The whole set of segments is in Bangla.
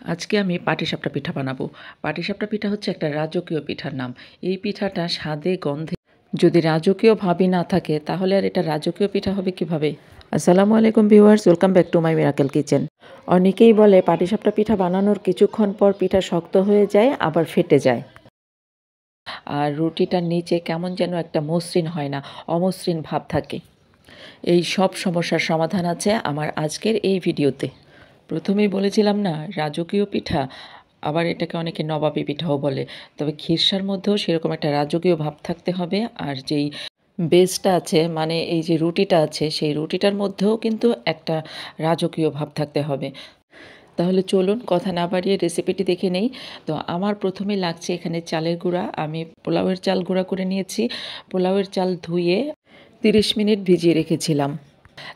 আজকে আমি পাটিসাপটা পিঠা বানাবো। পাটিসাপটা পিঠা হচ্ছে একটা রাজকীয় পিঠার নাম। এই পিঠাটা স্বাদে গন্ধে যদি রাজকীয় ভাবই না থাকে তাহলে আর এটা রাজকীয় পিঠা হবে কিভাবে? আসসালামু আলাইকুম viewers, welcome back to my miracle kitchen. অনেকেই বলে পাটিসাপটা পিঠা বানানোর কিছুক্ষণ পর পিঠা শক্ত হয়ে যায় আবার ফেটে যায়। আর রুটিটার নিচে কেমন যেন একটা মসৃণ হয় না, অমসৃণ ভাব থাকে। এই সব সমস্যার সমাধান আছে আমার আজকের এই ভিডিওতে। প্রথমেই বলেছিলাম না রাজকীয় পিঠা, আবার এটাকে অনেকে নবাবী পিঠাও বলে। তবে খিরসার মধ্যেও সেরকম একটা রাজকীয় ভাব থাকতে হবে। আর যেই বেসটা আছে মানে এই যে রুটিটা আছে সেই রুটিটার মধ্যেও কিন্তু একটা রাজকীয় ভাব থাকতে হবে। তাহলে চলুন কথা না বাড়িয়ে রেসিপিটি দেখে নেই। তো আমার প্রথমে লাগছে এখানে চালের গুঁড়া। আমি পোলাওয়ের চাল গুঁড়া করে নিয়েছি। পোলাওয়ের চাল ধুয়ে 30 মিনিট ভিজিয়ে রেখেছিলাম।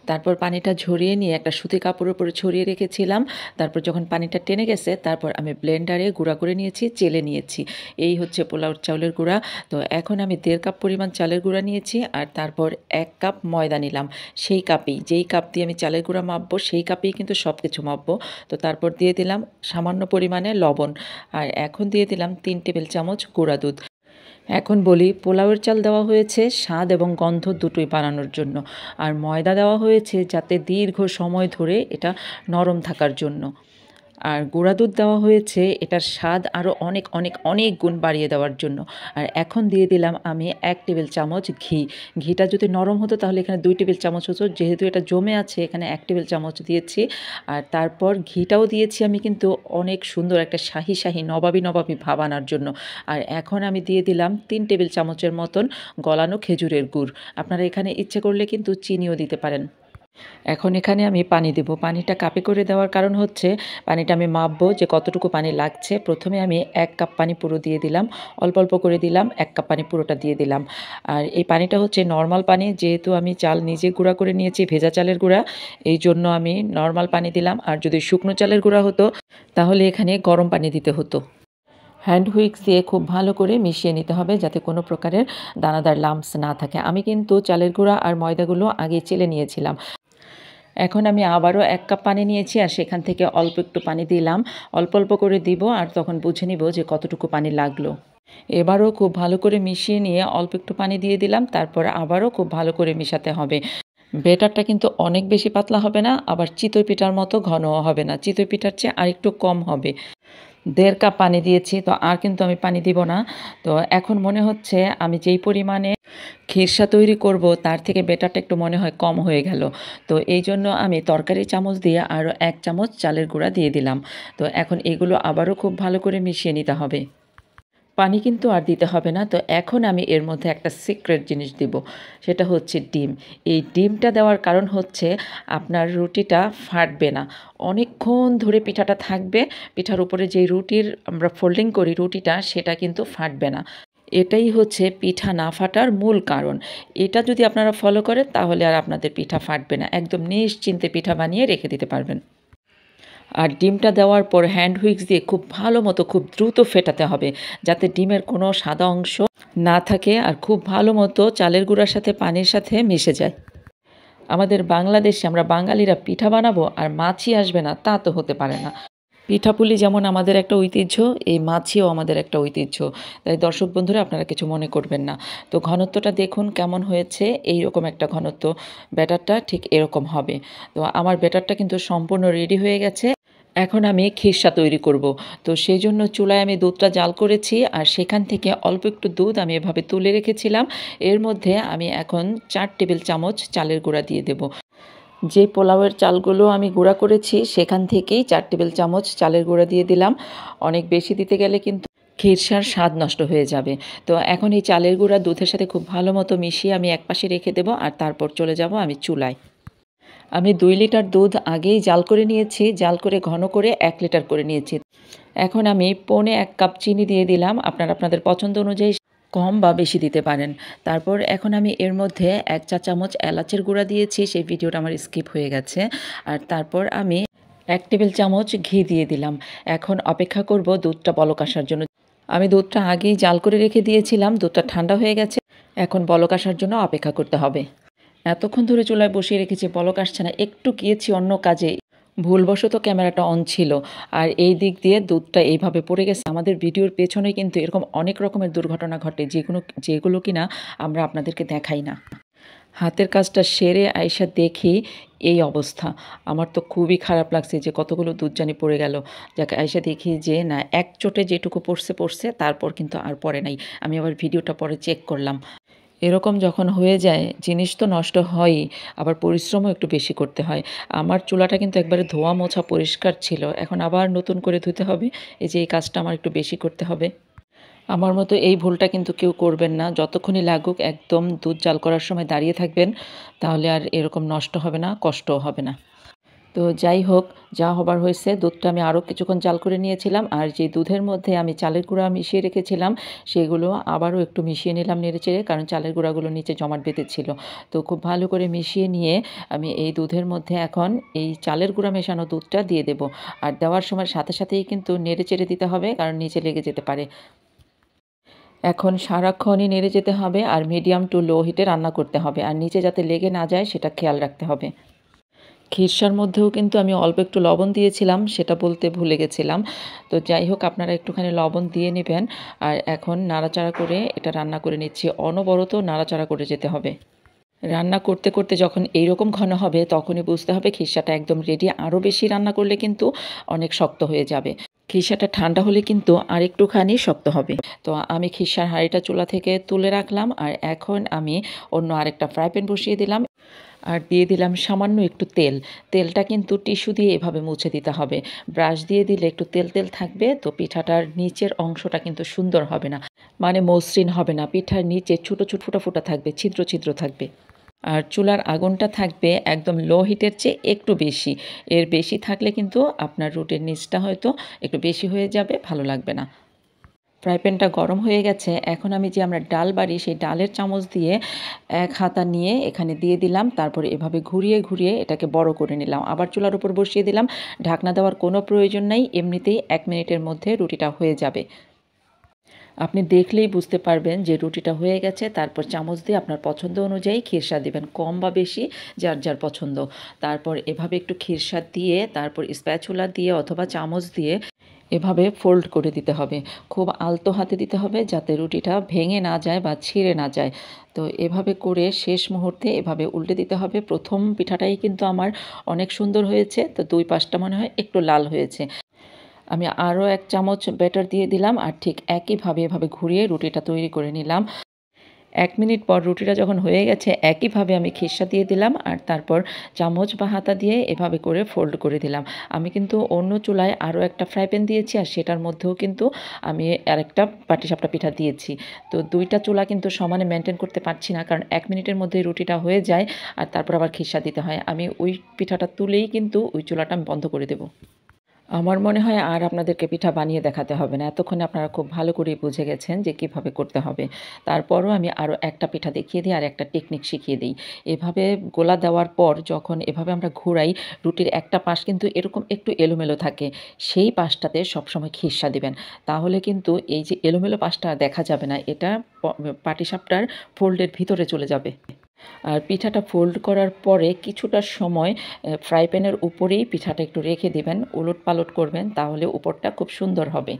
তারপর পানিটা ঝরিয়ে নিয়ে একটা সুতি কাপড়ের উপরে ছড়িয়ে রেখেছিলাম। তারপর যখন পানিটা টেনে গেছে তারপর আমি ব্লেন্ডারে গুঁড়া করে নিয়েছি, চেলে নিয়েছি। এই হচ্ছে পোলাওর চাউলের গুঁড়া। তো এখন আমি 1.5 কাপ পরিমাণ চালের গুঁড়া নিয়েছি আর তারপর 1 কাপ ময়দা নিলাম। সেই কাপেই, যেই কাপ দিয়ে আমি চালের গুঁড়া মাপবো সেই কাপেই কিন্তু সব কিছু মাপবো। তো তারপর দিয়ে দিলাম সামান্য পরিমাণে লবণ আর এখন দিয়ে দিলাম 3 টেবিল চামচ গুঁড়া দুধ। এখন বলি, পোলাওয়ের চাল দেওয়া হয়েছে স্বাদ এবং গন্ধ দুটোই বাড়ানোর জন্য, আর ময়দা দেওয়া হয়েছে যাতে দীর্ঘ সময় ধরে এটা নরম থাকার জন্য, আর গুঁড়া দুধ দেওয়া হয়েছে এটার স্বাদ আরও অনেক অনেক অনেক গুণ বাড়িয়ে দেওয়ার জন্য। আর এখন দিয়ে দিলাম আমি 1 টেবিল চামচ ঘি। ঘিটা যদি নরম হতো তাহলে এখানে 2 টেবিল চামচ হতো, যেহেতু এটা জমে আছে এখানে 1 টেবিল চামচ দিয়েছি। আর তারপর ঘিটাও দিয়েছি আমি কিন্তু অনেক সুন্দর একটা শাহি শাহি নবাবী নবাবী ভাব আনার জন্য। আর এখন আমি দিয়ে দিলাম 3 টেবিল চামচের মতন গলানো খেজুরের গুড়। আপনারা এখানে ইচ্ছে করলে কিন্তু চিনিও দিতে পারেন। এখন এখানে আমি পানি দেব। পানিটা কাপে করে দেওয়ার কারণ হচ্ছে পানিটা আমি মাপবো যে কতটুকু পানি লাগছে। প্রথমে আমি 1 কাপ পানি পুরো দিয়ে দিলাম, অল্প অল্প করে দিলাম, 1 কাপ পানি পুরোটা দিয়ে দিলাম। আর এই পানিটা হচ্ছে নর্মাল পানি, যেহেতু আমি চাল নিজে গুঁড়া করে নিয়েছি, ভেজা চালের গুঁড়া, এই জন্য আমি নর্মাল পানি দিলাম। আর যদি শুকনো চালের গুঁড়া হতো তাহলে এখানে গরম পানি দিতে হতো। হ্যান্ড হুইক্স দিয়ে খুব ভালো করে মিশিয়ে নিতে হবে যাতে কোনো প্রকারের দানাদার লাম্পস না থাকে। আমি কিন্তু চালের গুঁড়া আর ময়দাগুলো আগে চেলে নিয়েছিলাম। এখন আমি আবারও 1 কাপ পানি নিয়েছি আর সেখান থেকে অল্প একটু পানি দিলাম। অল্প অল্প করে দিব আর তখন বুঝে নিব যে কতটুকু পানি লাগলো। এবারও খুব ভালো করে মিশিয়ে নিয়ে অল্প একটু পানি দিয়ে দিলাম। তারপর আবারও খুব ভালো করে মেশাতে হবে। ব্যাটারটা কিন্তু অনেক বেশি পাতলা হবে না, আবার চিতই পিঠার মতো ঘনও হবে না। চিতই পিঠার চেয়ে আরেকটু কম হবে। 1.5 কাপ পানি দিয়েছি, তো আর কিন্তু আমি পানি দিব না। তো এখন মনে হচ্ছে আমি যেই পরিমাণে খিরসা তৈরি করব তার থেকে ব্যাটারটা একটু মনে হয় কম হয়ে গেল। তো এই জন্য আমি তরকারি চামচ দিয়ে আরও 1 চামচ চালের গুঁড়া দিয়ে দিলাম। তো এখন এগুলো আবারও খুব ভালো করে মিশিয়ে নিতে হবে। পানি কিন্তু আর দিতে হবে না। তো এখন আমি এর মধ্যে একটা সিক্রেট জিনিস দিব, সেটা হচ্ছে ডিম। এই ডিমটা দেওয়ার কারণ হচ্ছে আপনার রুটিটা ফাটবে না, অনেকক্ষণ ধরে পিঠাটা থাকবে। পিঠার উপরে যেই রুটির আমরা ফোল্ডিং করি রুটিটা, সেটা কিন্তু ফাটবে না। এটাই হচ্ছে পিঠা না ফাটার মূল কারণ। এটা যদি আপনারা ফলো করেন তাহলে আর আপনাদের পিঠা ফাটবে না, একদম নিশ্চিন্তে পিঠা বানিয়ে রেখে দিতে পারবেন। আর ডিমটা দেওয়ার পর হ্যান্ড হুইক্স দিয়ে খুব ভালো মতো খুব দ্রুত ফেটাতে হবে যাতে ডিমের কোনো সাদা অংশ না থাকে আর খুব ভালো মতো চালের গুঁড়ার সাথে পানির সাথে মিশে যায়। আমাদের বাংলাদেশে আমরা বাঙালিরা পিঠা বানাবো আর মাছি আসবে না, তা তো হতে পারে না। পিঠাপুলি যেমন আমাদের একটা ঐতিহ্য, এই মাছিও আমাদের একটা ঐতিহ্য। তাই দর্শক বন্ধুরা আপনারা কিছু মনে করবেন না। তো ঘনত্বটা দেখুন কেমন হয়েছে, এইরকম একটা ঘনত্ব। ব্যাটারটা ঠিক এরকম হবে। তো আমার ব্যাটারটা কিন্তু সম্পূর্ণ রেডি হয়ে গেছে। এখন আমি খিরসা তৈরি করব। তো সেই জন্য চুলায় আমি দুধটা জাল করেছি আর সেখান থেকে অল্প একটু দুধ আমি এভাবে তুলে রেখেছিলাম। এর মধ্যে আমি এখন 4 টেবিল চামচ চালের গুঁড়া দিয়ে দেব। যে পোলাওয়ের চালগুলো আমি গুঁড়া করেছি সেখান থেকেই 4 টেবিল চামচ চালের গুঁড়া দিয়ে দিলাম। অনেক বেশি দিতে গেলে কিন্তু খিরসার স্বাদ নষ্ট হয়ে যাবে। তো এখন এই চালের গুঁড়া দুধের সাথে খুব ভালো মতো মিশিয়ে আমি একপাশে রেখে দেব আর তারপর চলে যাব আমি চুলায়। আমি 2 লিটার দুধ আগেই জাল করে নিয়েছি, জাল করে ঘন করে 1 লিটার করে নিয়েছি। এখন আমি 1.25 কাপ চিনি দিয়ে দিলাম। আপনারা আপনাদের পছন্দ অনুযায়ী কম বা বেশি দিতে পারেন। তারপর এখন আমি এর মধ্যে 1 চা চামচ এলাচের গুঁড়া দিয়েছি, সেই ভিডিওটা আমার স্কিপ হয়ে গেছে। আর তারপর আমি 1 টেবিল চামচ ঘি দিয়ে দিলাম। এখন অপেক্ষা করব দুধটা বলক আসার জন্য। আমি দুধটা আগেই জাল করে রেখে দিয়েছিলাম, দুধটা ঠান্ডা হয়ে গেছে। এখন বলক আসার জন্য অপেক্ষা করতে হবে। এতক্ষণ ধরে চুলায় বসিয়ে রেখেছি, বলক আসছে না। একটু গিয়েছি অন্য কাজে, ভুলবশত ক্যামেরাটা অন ছিল আর এই দিক দিয়ে দুধটা এইভাবে পড়ে গেছে। আমাদের ভিডিওর পেছনে কিন্তু এরকম অনেক রকমের দুর্ঘটনা ঘটে, যেগুলো কিনা আমরা আপনাদেরকে দেখাই না। হাতের কাজটা সেরে আইসা দেখি এই অবস্থা। আমার তো খুবই খারাপ লাগছে যে কতগুলো দুধ জানি পড়ে গেল। যাক, আইসা দেখি যে না, এক চোটে যেটুকু পড়ছে, তারপর কিন্তু আর পড়ে নাই। আমি আবার ভিডিওটা পরে চেক করলাম। এরকম যখন হয়ে যায় জিনিস তো নষ্ট হয়ই, আবার পরিশ্রমও একটু বেশি করতে হয়। আমার চুলাটা কিন্তু একবারে ধোয়া মোছা পরিষ্কার ছিল, এখন আবার নতুন করে ধুতে হবে। এই যে এই কাজটা আমার একটু বেশি করতে হবে। আমার মতো এই ভুলটা কিন্তু কেউ করবেন না। যতক্ষণই লাগুক একদম দুধ জাল করার সময় দাঁড়িয়ে থাকবেন, তাহলে আর এরকম নষ্ট হবে না, কষ্টও হবে না। তো যাই হোক, যা হবার হয়েছে। দুধটা আমি আরও কিছুক্ষণ জাল করে নিয়েছিলাম, আর যে দুধের মধ্যে আমি চালের গুঁড়া মিশিয়ে রেখেছিলাম সেগুলো আবারও একটু মিশিয়ে নিলাম নেড়েচেড়ে, কারণ চালের গুঁড়াগুলো নিচে জমাট বেঁধেছিল। তো খুব ভালো করে মিশিয়ে নিয়ে আমি এই দুধের মধ্যে এখন এই চালের গুঁড়া মেশানো দুধটা দিয়ে দেব। আর দেওয়ার সময় সাথে সাথেই কিন্তু নেড়েচেড়ে দিতে হবে, কারণ নিচে লেগে যেতে পারে। এখন সারাক্ষণই নেড়ে যেতে হবে আর মিডিয়াম টু লো হিটে রান্না করতে হবে, আর নিচে যাতে লেগে না যায় সেটা খেয়াল রাখতে হবে। খিরসার মধ্যেও কিন্তু আমি অল্প একটু লবণ দিয়েছিলাম, সেটা বলতে ভুলে গেছিলাম। তো যাই হোক, আপনারা একটুখানি লবণ দিয়ে নেবেন। আর এখন নাড়াচাড়া করে এটা রান্না করে নিচ্ছি। অনবরত নাড়াচাড়া করে যেতে হবে। রান্না করতে করতে যখন এইরকম ঘন হবে তখনই বুঝতে হবে খিরসাটা একদম রেডি। আরও বেশি রান্না করলে কিন্তু অনেক শক্ত হয়ে যাবে। খিরসাটা ঠান্ডা হলে কিন্তু আরেকটুখানি শক্ত হবে। তো আমি খিরসার হাঁড়িটা চুলা থেকে তুলে রাখলাম, আর এখন আমি অন্য আরেকটা ফ্রাই প্যান বসিয়ে দিলাম। আর দিয়ে দিলাম সামান্য একটু তেল। তেলটা কিন্তু টিস্যু দিয়ে এভাবে মুছে দিতে হবে। ব্রাশ দিয়ে দিলে একটু তেল তেল থাকবে, তো পিঠাটার নিচের অংশটা কিন্তু সুন্দর হবে না, মানে মসৃণ হবে না। পিঠার নিচে ছোটো ছোটো ফুটা ফুটা থাকবে, ছিদ্র ছিদ্র থাকবে। আর চুলার আগুনটা থাকবে একদম লো হিটের চেয়ে একটু বেশি। এর বেশি থাকলে কিন্তু আপনার রুটির নিচটা হয়তো একটু বেশি হয়ে যাবে, ভালো লাগবে না। ফ্রাই প্যানটা গরম হয়ে গেছে। এখন আমি যে আমরা ডাল বাড়ি, সেই ডালের চামচ দিয়ে এক হাতা নিয়ে এখানে দিয়ে দিলাম। তারপরে এভাবে ঘুরিয়ে ঘুরিয়ে এটাকে বড় করে নিলাম। আবার চুলার উপর বসিয়ে দিলাম। ঢাকনা দেওয়ার কোনো প্রয়োজন নেই, এমনিতেই 1 মিনিটের মধ্যে রুটিটা হয়ে যাবে। আপনি দেখলেই বুঝতে পারবেন যে রুটিটা হয়ে গেছে। তারপর চামচ দিয়ে আপনার পছন্দ অনুযায়ী খিরসা দিবেন, কম বা বেশি যার যার পছন্দ। তারপর এভাবে একটু খিরসা দিয়ে তারপর স্প্যাচুলা দিয়ে অথবা চামচ দিয়ে এভাবে ফোল্ড করে দিতে হবে। খুব আলতো হাতে দিতে হবে যাতে রুটিটা ভেঙে না যায় বা ছিঁড়ে না যায়। তো এভাবে করে শেষ মুহূর্তে এভাবে উল্টে দিতে হবে। প্রথম পিঠাটাই কিন্তু আমার অনেক সুন্দর হয়েছে, তো 2 পাশটা মনে হয় একটু লাল হয়েছে। আমি আরও 1 চামচ ব্যাটার দিয়ে দিলাম, আর ঠিক একইভাবে এভাবে ঘুরিয়ে রুটিটা তৈরি করে নিলাম। 1 মিনিট পর রুটিটা যখন হয়ে গেছে একইভাবে আমি খিরসা দিয়ে দিলাম, আর তারপর চামচ বা হাতা দিয়ে এভাবে করে ফোল্ড করে দিলাম। আমি কিন্তু অন্য চুলায় আরও একটা ফ্রাই প্যান দিয়েছি, আর সেটার মধ্যেও কিন্তু আমি আরেকটা পাটিসাপটা পিঠা দিয়েছি। তো 2টা চুলা কিন্তু সমানে মেনটেন করতে পারছি না, কারণ 1 মিনিটের মধ্যেই রুটিটা হয়ে যায় আর তারপর আবার খিরসা দিতে হয়। আমি ওই পিঠাটা তুলেই কিন্তু ওই চুলাটা আমি বন্ধ করে দেব। আমার মনে হয় আর আপনাদেরকে পিঠা বানিয়ে দেখাতে হবে না। এতক্ষণে আপনারা খুব ভালো করেই বুঝে গেছেন যে কীভাবে করতে হবে। তারপরও আমি আরও একটা পিঠা দেখিয়ে দিই আর একটা টেকনিক শিখিয়ে দিই। এভাবে গোলা দেওয়ার পর যখন এভাবে আমরা ঘুরাই, রুটির একটা পাশ কিন্তু এরকম একটু এলোমেলো থাকে। সেই পাশটাতে সবসময় খিরসা দিবেন। তাহলে কিন্তু এই যে এলোমেলো পাশটা দেখা যাবে না। এটা পাটিসাপটার ফোল্ডের ভিতরে চলে যাবে। আর পিঠাটা ফোল্ড করার পরে কিছুটা সময় ফ্রাই প্যানের উপরেই পিঠাটা একটু রেখে দিবেন, উলটপালট করবেন, তাহলে উপরটা খুব সুন্দর হবে।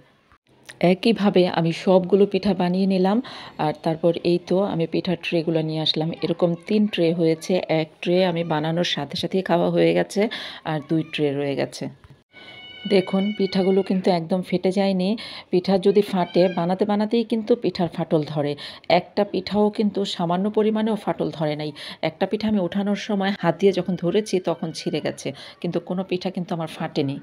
একইভাবে আমি সবগুলো পিঠা বানিয়ে নিলাম। আর তারপর এই তো আমি পিঠার ট্রেগুলো নিয়ে আসলাম। এরকম 3 ট্রে হয়েছে। 1 ট্রে আমি বানানোর সাথে সাথেই খাওয়া হয়ে গেছে, আর 2 ট্রে রয়ে গেছে। দেখুন পিঠাগুলো কিন্তু একদম ফেটে যায়নি। পিঠা যদি ফাটে, বানাতে বানাতেই কিন্তু পিঠার ফাটল ধরে। একটা পিঠাও কিন্তু সামান্য পরিমাণেও ফাটল ধরে নাই। একটা পিঠা আমি ওঠানোর সময় হাত দিয়ে যখন ধরেছি তখন ছিঁড়ে গেছে, কিন্তু কোনো পিঠা কিন্তু আমার ফাটেনি।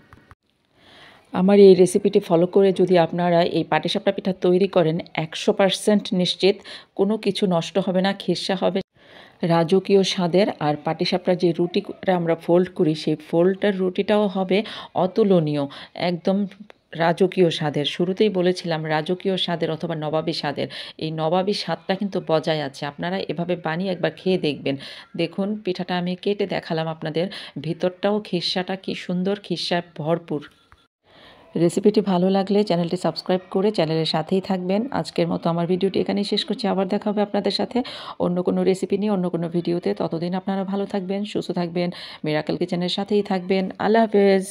আমার এই রেসিপিটি ফলো করে যদি আপনারা এই পাটিসাপটা পিঠা তৈরি করেন, 100% নিশ্চিত কোনো কিছু নষ্ট হবে না, খিরসা হবে রাজকীয় স্বাদের। আর পাটিসাপটার যে রুটিটা আমরা ফোল্ড করি, সেই ফোল্ডটার রুটিটাও হবে অতুলনীয়, একদম রাজকীয় স্বাদের। শুরুতেই বলেছিলাম রাজকীয় স্বাদের অথবা নবাবী স্বাদের। এই নবাবী স্বাদটা কিন্তু বজায় আছে। আপনারা এভাবে বানিয়ে একবার খেয়ে দেখবেন। দেখুন পিঠাটা আমি কেটে দেখালাম আপনাদের, ভিতরটাও খিরসাটা কি সুন্দর, খিরসা ভরপুর। রেসিপিটি ভালো লাগলে চ্যানেলটি সাবস্ক্রাইব করে চ্যানেলের সাথেই থাকবেন। আজকের মতো আমার ভিডিওটি এখানেই শেষ করছি। আবার দেখা হবে আপনাদের সাথে অন্য কোনো রেসিপি নিয়ে অন্য কোনো ভিডিওতে। ততদিন আপনারা ভালো থাকবেন, সুস্থ থাকবেন, মিরাকেল কিচেনের সাথেই থাকবেন। আল্লাহ হাফেজ।